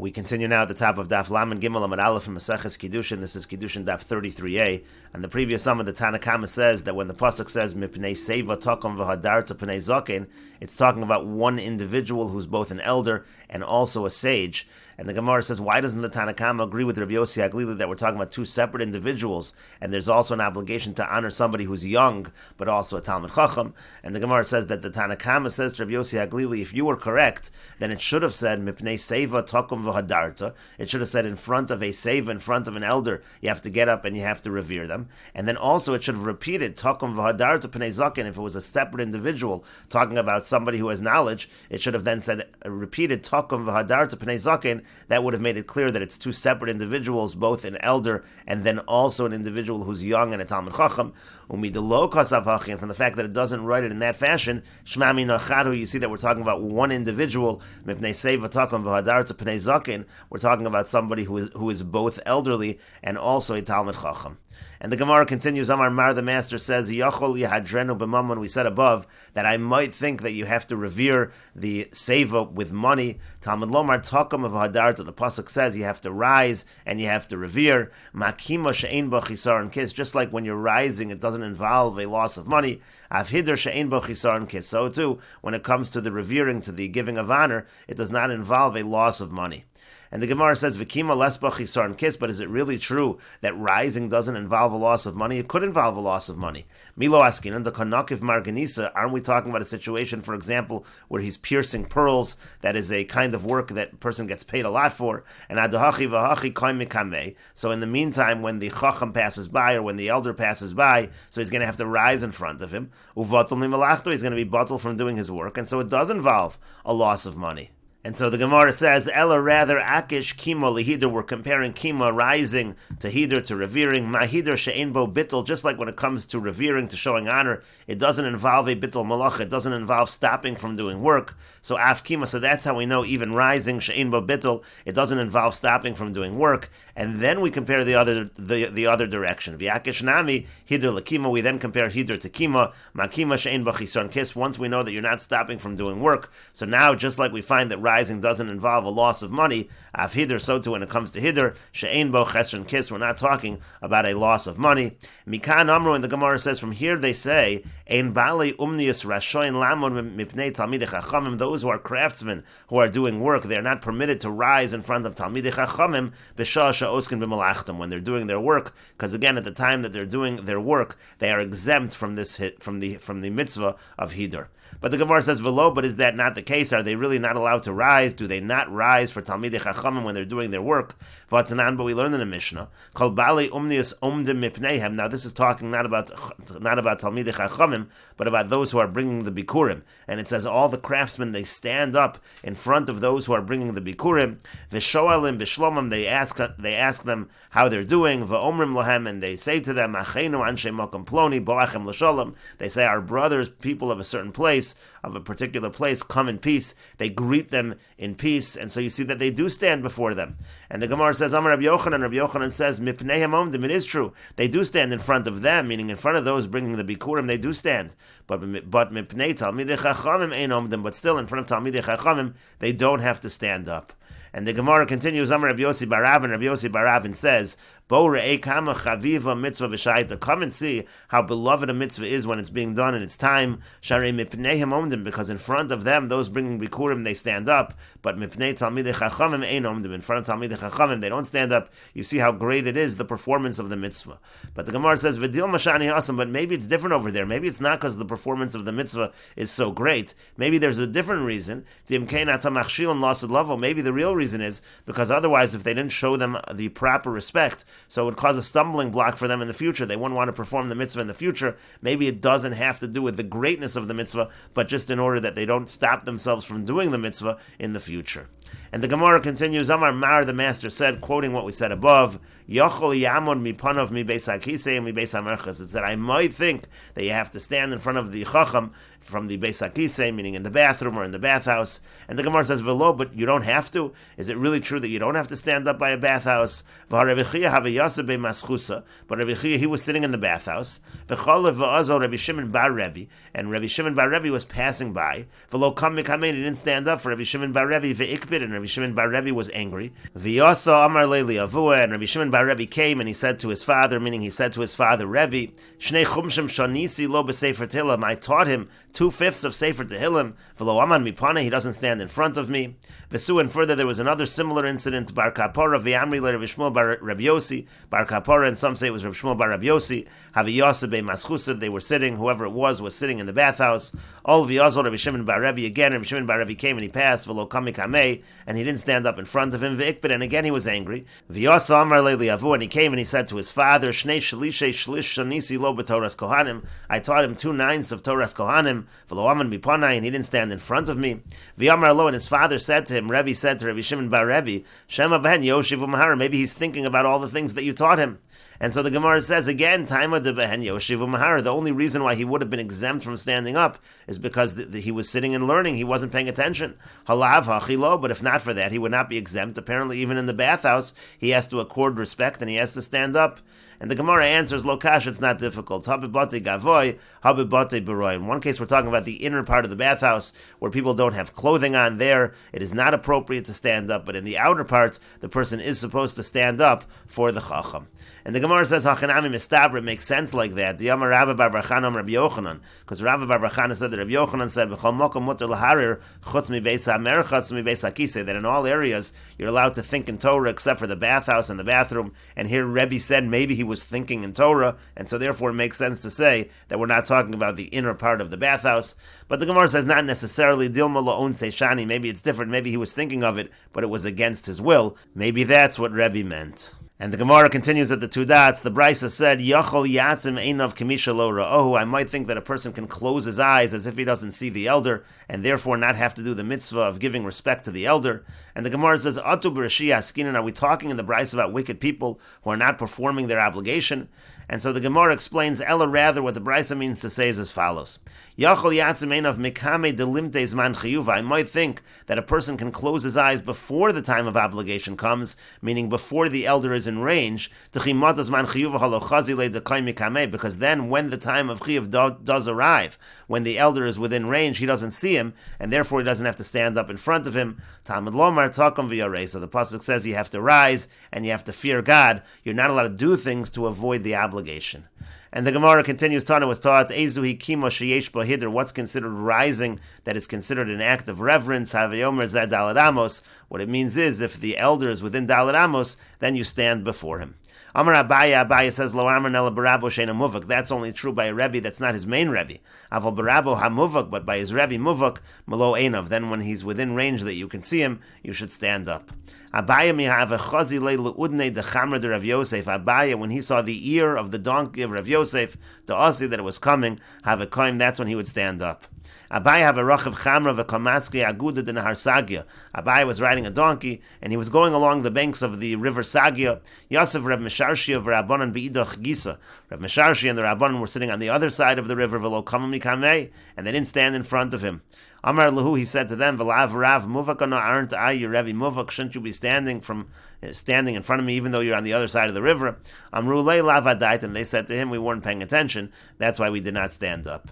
We continue now at the top of Daf Lamed Gimel Amud Aleph from Meseches Kiddushin. This is Kiddushin Daf 33a. And the previous sum of the Tanna Kama says that when the pasuk says Mipnei Seva Takom V'Hadarta Pnei Zaken, it's talking about one individual who's both an elder and also a sage. And the Gemara says, why doesn't the Tanna Kama agree with Rabbi Yossi Haglili that we're talking about two separate individuals, and there's also an obligation to honor somebody who's young, but also a Talmud Chacham? And the Gemara says that the Tanna Kama says to Rabbi Yossi Haglili, if you were correct, then it should have said Mipnei Seva Takum V'Hadarta. It should have said in front of a Seva, in front of an elder, you have to get up and you have to revere them. And then also it should have repeated Takum V'Hadarta Pnei Zaken. If it was a separate individual talking about somebody who has knowledge, it should have then said repeated Takum V'Hadarta Pnei Zaken. That would have made it clear that it's two separate individuals, both an elder and then also an individual who's young and a Talmud Chacham. And from the fact that it doesn't write it in that fashion, Shmami Nachadu, you see that we're talking about one individual. Mipnei Seva Takum V'Hadarta Pnei Zaken. We're talking about somebody who is both elderly and also a Talmud Chacham. And the Gemara continues, Amar Mar, the master says, Yachol Yahadrenu b'mamon, we said above, that I might think that you have to revere the Seva with money. Talmud Lomar Takum of Hadarta, the pasuk says you have to rise and you have to revere. Makima she'ein bo chisar kis, just like when you're rising, it doesn't involve a loss of money. Avhider she'ein bo chisar kis, so too, when it comes to the revering, to the giving of honor, it does not involve a loss of money. And the Gemara says, V'kima lesba chisar kis, but is it really true that rising doesn't involve a loss of money? It could involve a loss of money. Milo askin, and the kanakiv marganisa, aren't we talking about a situation, for example, where he's piercing pearls? That is a kind of work that person gets paid a lot for. And adahachi v'hachi koim mikame. So in the meantime, when the chacham passes by, or when the elder passes by, so he's going to have to rise in front of him. Uvatul mimalachto, he's going to be batal from doing his work. And so it does involve a loss of money. And so the Gemara says, Ella rather akish kima lehidr, we're comparing kima, rising, to hidr, to revering, mahidr she'ein bo bittul, just like when it comes to revering, to showing honor, it doesn't involve a bittul malacha, it doesn't involve stopping from doing work. So af kima, so that's how we know even rising, she'ein bo bittul, it doesn't involve stopping from doing work. And then we compare the other direction. V'akish nami, hidr lekima, we then compare hidr to kima, makima she'ein bo chisar kis, once we know that you're not stopping from doing work. So now, just like we find that rising doesn't involve a loss of money, af hidr, so too when it comes to hidr, she'ein bo chesron kis, we're not talking about a loss of money. Mikan amru, and the Gemara says, from here they say, ein bali umnius rashoin lamon mipnei talmidei chachamim, those who are craftsmen, who are doing work, they are not permitted to rise in front of talmidei chachamim b'shah she'oskin b'malachtam, when they're doing their work, because again, at the time that they're doing their work, they are exempt from this from the mitzvah of hidr. But the Gemara says, velo, but is that not the case? Are they really not allowed to rise? Do they not rise for Talmidei Chachamim when they're doing their work? V'atanan, but we learn in the Mishnah, Kol bali umnius umdim mipneihem. Now this is talking not about Talmidei Chachamim, but about those who are bringing the bikurim. And it says all the craftsmen, they stand up in front of those who are bringing the bikurim. V'shoalim b'shlomim, they ask them how they're doing. V'omrim lahem, and they say to them, Achenu anshe makom ploni boachem l'sholom. They say, our brothers, people of a certain place, of a particular place, come in peace. They greet them in peace, and so you see that they do stand before them. And the Gemara says, Amar Rabbi Yochanan says, Mipneihem omdim, it is true. They do stand in front of them, meaning in front of those bringing the bikurim, they do stand. But Mipnei Talmidei Chachamim ein omdim, but still in front of Talmidei Chachamim, they don't have to stand up. And the Gemara continues, Amar Rabbi Yossi Baravin, Rabbi Yossi Baravin says, Bo re'ei kama chaviva mitzvah v'shayta, come and see how beloved a mitzvah is when it's being done in its time. Sharei mipneihem omdim, because in front of them, those bringing bikurim, they stand up. But mipnei talmidei chachamim ein omdim, in front of talmidei chachamim, they don't stand up. You see how great it is, the performance of the mitzvah. But the Gemara says, V'dil mashani hasam, but maybe it's different over there. Maybe it's not because the performance of the mitzvah is so great. Maybe there's a different reason. Maybe the real reason is because otherwise, if they didn't show them the proper respect, so it would cause a stumbling block for them in the future. They wouldn't want to perform the mitzvah in the future. Maybe it doesn't have to do with the greatness of the mitzvah, but just in order that they don't stop themselves from doing the mitzvah in the future. And the Gemara continues, Amar Mar, the master said, quoting what we said above, Yochol yamon mipanov mi beis hakisei mi beis hamerchas. It said, I might think that you have to stand in front of the chacham from the beis hakisei, meaning in the bathroom or in the bathhouse. And the Gemara says, Velo, but you don't have to. Is it really true that you don't have to stand up by a bathhouse? But Rabbi Chia, he was sitting in the bathhouse. Rabbi Shimon bar Rebbe, and Rabbi Shimon bar Rebbe was passing by. Velo kam mikamein, he didn't stand up for Rabbi Shimon bar Rebbe ve'ikbid, and Rabbi Shimon bar Rebbe was angry. V'yasa amar leili avua, and Rabbi Shimon bar Rebbe came and he said to his father, meaning he said to his father Rebbe, Shnei chumshim shanisi lo b'sefer tehillim. I taught him 2/5 of sefer tehillim. V'lo aman mipana, he doesn't stand in front of me. V'su, and further there was another similar incident. Bar kapora v'amri le Rabbi Shmuel bar Rabbi Yossi. Bar kapora, and some say it was Rabbi Shmuel bar Rabbi Yossi. Haviyasa be maschusa. They were sitting. Whoever it was sitting in the bathhouse. All v'yazol Rabbi Shimon bar Rebbe again. Rabbi Shimon bar Rebbe came and he passed. V'lo kamik hamei, and he didn't stand up in front of him. V'ikbid, and again he was angry. V'yasa amar leili avu, and he came and he said to his father, Shnei shlishay shlish shanisi lo b'toras kohanim. I taught him 2/9 of Toras kohanim. V'lo aman mipanai, and he didn't stand in front of me. V'yamar lo, and his father said to him, Rebbe said to Rabbi Shimon bar Rebbe, Shema ben yoshiv u'mahara. Maybe he's thinking about all the things that you taught him. And so the Gemara says again, Taima de behen yoshiv u'mahara. The only reason why he would have been exempt from standing up is because he was sitting and learning. He wasn't paying attention. Halav hachilo. But if not for that, he would not be exempt. Apparently, even in the bathhouse, he has to accord respect and he has to stand up. And the Gemara answers, Lokash, it's not difficult. Habibate gavoy, habibate beroy. In one case, we're talking about the inner part of the bathhouse where people don't have clothing on. There, it is not appropriate to stand up. But in the outer parts, the person is supposed to stand up for the chacham. And the Gemara says, Hachanami mistabra, it makes sense like that. The Yamar Rabba bar bar Chana Rabbi Yochanan. Because Rabba bar bar Chana said that Rabbi Yochanan said, V'chol mokom muter laharir, chutz mi beis ha'mer, chutz mi beis ha'kiseh, that in all areas, you're allowed to think in Torah except for the bathhouse and the bathroom. And here Rebbe said maybe he was thinking in Torah, and so therefore it makes sense to say that we're not talking about the inner part of the bathhouse. But the Gemara says not necessarily Dilma la'on seishani. Maybe it's different. Maybe he was thinking of it, but it was against his will. Maybe that's what Rebbe meant. And the Gemara continues at the 2 dots. The Brisa said, Yachol yatzim einav kamisha lo ra'ohu. I might think that a person can close his eyes as if he doesn't see the elder, and therefore not have to do the mitzvah of giving respect to the elder. And the Gemara says, Atu b'rashi askinan. Are we talking in the Brisa about wicked people who are not performing their obligation? And so the Gemara explains, Ella, rather, what the Brisa means to say is as follows. Yachol yatzim einav mikame delimte zman chiyuva. I might think that a person can close his eyes before the time of obligation comes, meaning before the elder is in range, because then when the time of chiyuv does arrive, when the elder is within range, he doesn't see him, and therefore he doesn't have to stand up in front of him. Talmud lomar takom v'yarei. So the pasuk says you have to rise and you have to fear God. You're not allowed to do things to avoid the obligation. And the Gemara continues, Tana was taught, Ezu hikimo sheyesh bo hidr, what's considered rising, that is considered an act of reverence, Havayomer zed daled amos. What it means is, if the elder is within daled amos, then you stand before him. Amar Abaya says, Lo amar nela barabo sheina muvak. That's only true by a Rebbe, that's not his main Rebbe. Aval barabo ha-muvak, but by his Rebbe muvak, malo einav. Then when he's within range that you can see him, you should stand up. Abaya mihav chazi le leudne de chamra de Rav Yosef. Abaya, when he saw the ear of the donkey of Rav Yosef, to asi that it was coming, have a koim, that's when he would stand up. Abai have a rachav chamra v'kamaski aguda de nahar Sagya. Abai was riding a donkey, and he was going along the banks of the river Sagya. Yosef Rav Mesharshia v'Rabbanan beidach gisa. Rav Mesharshia and the Rabbanan were sitting on the other side of the river, v'lo kamam mikamei, and they didn't stand in front of him. Amar Lahu, he said to them, V'lav Rav muvak ana aren't I your Rebbe muvak? Shouldn't you be standing in front of me, even though you're on the other side of the river? Amru le lavadait, and they said to him, we weren't paying attention. That's why we did not stand up.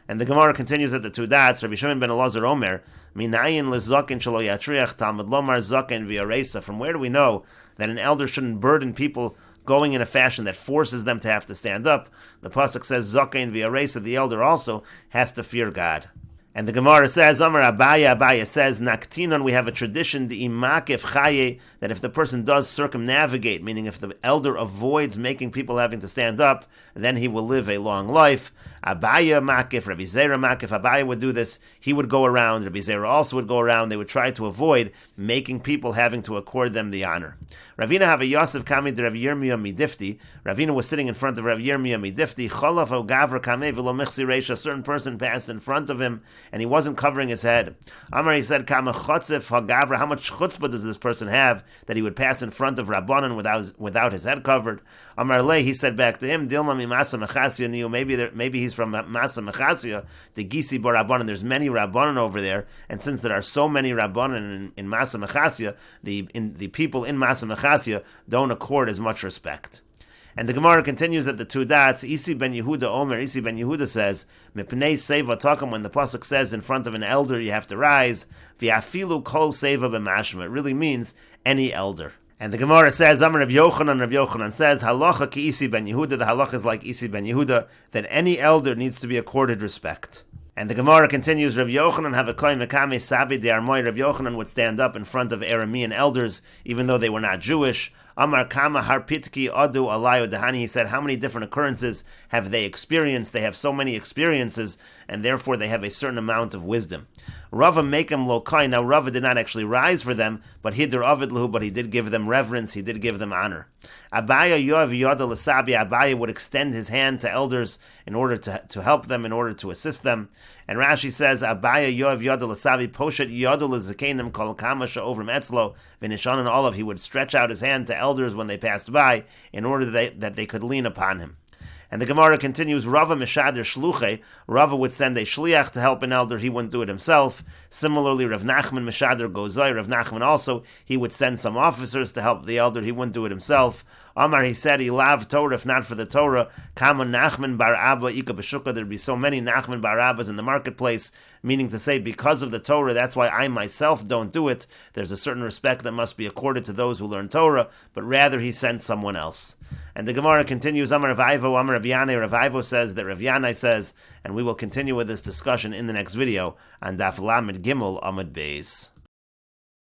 And the Gemara continues at the 2 dots. Rabbi Shimon ben Elazar Omer, Minayin lezaken shelo yatriach Talmud lomar zaken v'yaresa. From where do we know that an elder shouldn't burden people going in a fashion that forces them to have to stand up? The pasuk says zaken v'yaresa. The elder also has to fear God. And the Gemara says, Amar Abaya says, Naktinon, we have a tradition, the imakef chaye, that if the person does circumnavigate, meaning if the elder avoids making people having to stand up, then he will live a long life. Abaya makif, Rabbi Zera makif, Abaya would do this. He would go around, Rabbi Zera also would go around. They would try to avoid making people having to accord them the honor. Ravina have a Yosef kami de Rav Yirmiyah midifti. Ravina was sitting in front of Rav Yirmiyah midifti. Cholav o gavra kameh v'lo michsi reish. A certain person passed in front of him, and he wasn't covering his head. Amar, he said, Kama chotzef ha-gavra. How much chutzpah does this person have that he would pass in front of Rabbanan without his head covered? Amar le, he said back to him, Dilma mi masa mechasya niu. Maybe he's from Masa Mechasya, the Gisi bar Rabbanan. There's many Rabbanan over there, and since there are so many Rabbanan in Masa Mechasya, the people in Masa Mechasya don't accord as much respect. And the Gemara continues at the two dots. Isi ben Yehuda Omer. Isi ben Yehuda says, "Mipnei seva takum." When the pasuk says in front of an elder you have to rise, v'afilu kol seva b'mashma. It really means any elder. And the Gemara says, Amar Rabbi Yochanan. Rabbi Yochanan says, Halacha ki Isi ben Yehuda. The halacha is like Isi ben Yehuda, that any elder needs to be accorded respect. And the Gemara continues, Rabbi Yochanan have a kohen mekame sabi de armoy. Rabbi Yochanan would stand up in front of Aramean elders, even though they were not Jewish. Amar kama harpitki adu alayo dehani. He said, how many different occurrences have they experienced? They have so many experiences, and therefore they have a certain amount of wisdom. Rava mekem lokai. Now Rava did not actually rise for them, but hider avid lahu. But he did give them reverence. He did give them honor. Abaya yoav yoda l'sabi. Abaya would extend his hand to elders in order to help them, in order to assist them. And Rashi says, Abaya yoav yoda l'sabi poshet yoda l'zakenim kol kama she'ovrim etzlo v'nishanan olav. He would stretch out his hand to elders when they passed by in order that they could lean upon him. And the Gemara continues, Rava mishader shluche. Rava would send a shliach to help an elder. He wouldn't do it himself. Similarly, Rav Nachman mishader gozoi. Rav Nachman also, he would send some officers to help the elder. He wouldn't do it himself. Amar, he said, Ilav Torah, if not for the Torah, Kama Nachman bar Abba Ika B'Shukah. There'd be so many Nachman bar Abbas in the marketplace, meaning to say, because of the Torah, that's why I myself don't do it. There's a certain respect that must be accorded to those who learn Torah, but rather he sends someone else. And the Gemara continues, Amar Rav Ivo, Amar Rav Yanai. Rav Ivo says that Rav Yanai says, and we will continue with this discussion in the next video on Daf Lamed Gimel Amud Beis.